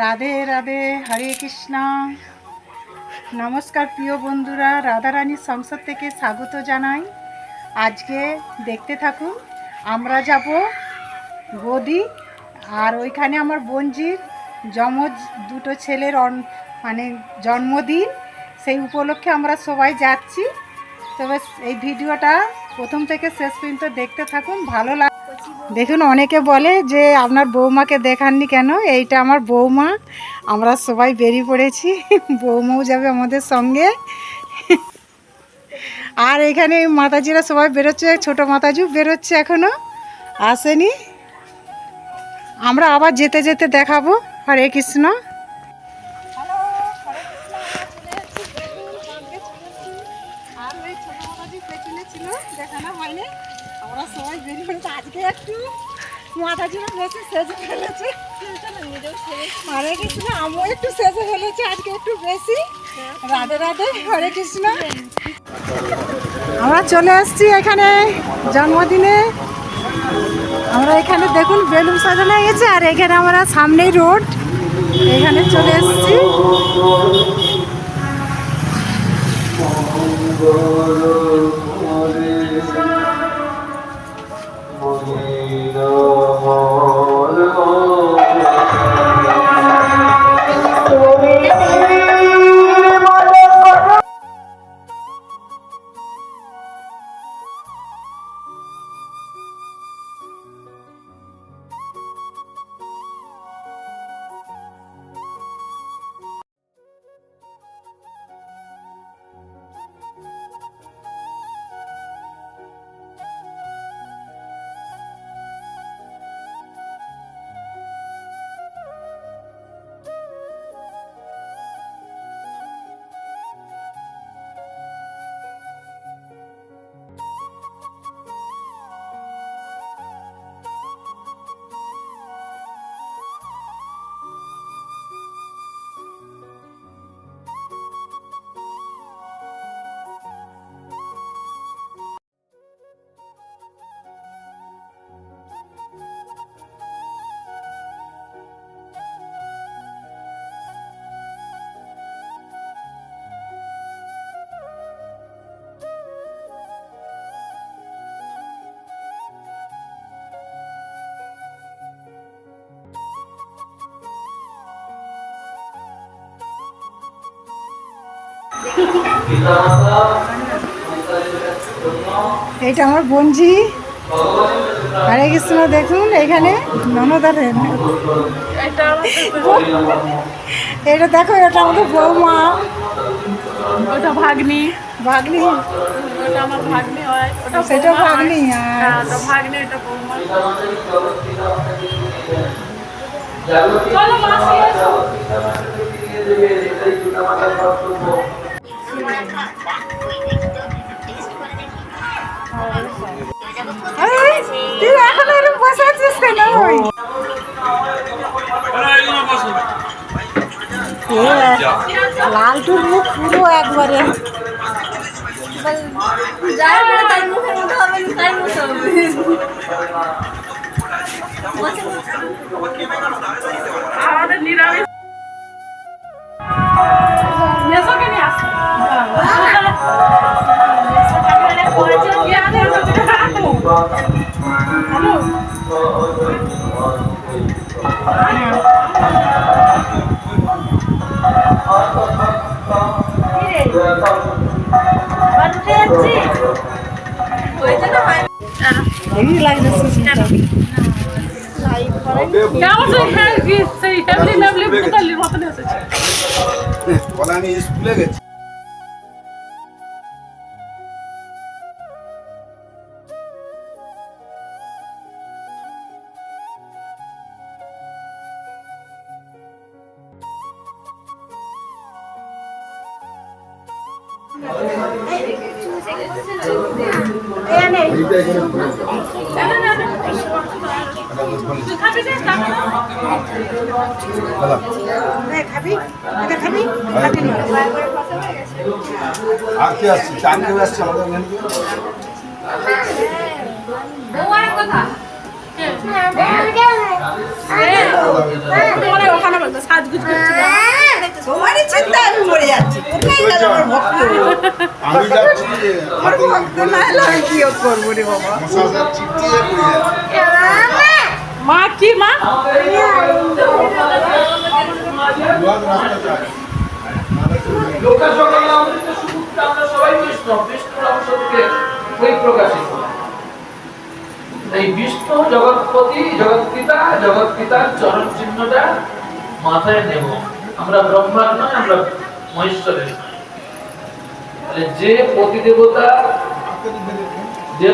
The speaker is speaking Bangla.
রাধে রাধে, হরে কৃষ্ণ। নমস্কার প্রিয় বন্ধুরা, রাধারানীর সংসার থেকে স্বাগত জানাই। আজকে দেখতে থাকুন। আমরা যাব গদি, আর ওইখানে আমার বোনজির যমজ দুটো ছেলের মানে জন্মদিন, সেই উপলক্ষে আমরা সবাই যাচ্ছি। তবে এই ভিডিওটা প্রথম থেকে শেষ পর্যন্ত দেখতে থাকুন, ভালো লাগে। দেখুন, অনেকে বলে যে আপনার বৌমাকে দেখাননি কেন। এইটা আমার বৌমা, আমরা সবাই বেরিয়ে পড়েছি, বৌমাও যাবে আমাদের সঙ্গে। আর এখানে মাতাজিরা সবাই বেরোচ্ছে, ছোট মাতাজিও বেরোচ্ছে, এখনো আসেনি। আমরা আবার যেতে যেতে দেখাবো। হরে কৃষ্ণ। আর ওই ছোট মাতাজি পেছনে ছিল, দেখানো হয়নি। আমরা সবাই বেরিয়ে পড়েছি। আজকে একটু মাতাজিরা বেশি সেজে ফেলেছে, হরে কৃষ্ণ। আমিও একটু সেজে ফেলেছি আজকে একটু বেশি। রাধে রাধে, হরে কৃষ্ণ। আমরা চলে আসছি এখানে জন্মদিনে। আমরা এখানে দেখুন বেলুন সাজানো হয়েছে, আর এখানে আমরা সামনেই রোড, এখানে চলে এসছি। এইটা আমার বোনজি, হরে কৃষ্ণ। দেখুন এখানে ননদার, এটা দেখো, এটা আমাদের বৌমা, ওটা ভাগ্নি, ভাগ্নি, ওটা আমার ভাগ্নি হয়, ওটা সেটা ভাগ্নি। হ্যাঁ, ওটা ভাগ্নি, এটা বৌমা। চলো মাসি এসো। তুই এখন এরকম বসে আছিস কেন? লালটুর মুখ পুরো একবারে তার মুখের মতো হবে না, তাই মতো হবে। আমাদের নিরামিষ মেসোকে নিয়ে আসো। স্কুলে গেছি। আর কি আসছে? চান কেউ আসছে আমাদের মেনকে? ওখানে বলতো সাজগুজ করছিল তোমারই চিন্তা আমি মরে যাচ্ছি কোথায় গেল আমার ভক্ত আমি যাচ্ছি আমার ভক্ত না হলে আমি কি করবো রে বাবা মশাদের চিপটিয়ে পড়ে যাচ্ছে মা কি মা দুয়ার রাস্তা যায় লোকাসকলে অমৃত সুপুত্র আমরা সবাই বিষ্ণু বিষ্ণুর অংশ থেকে ওই প্রকাশিত এই বিষ্ণু জগৎপতি জগৎপিতার চরণ চিহ্নটা মাথায় নেব আমরা ব্রহ্মার নয় আমরা মহেশ্বরের তাহলে যে পতি দেবতা যে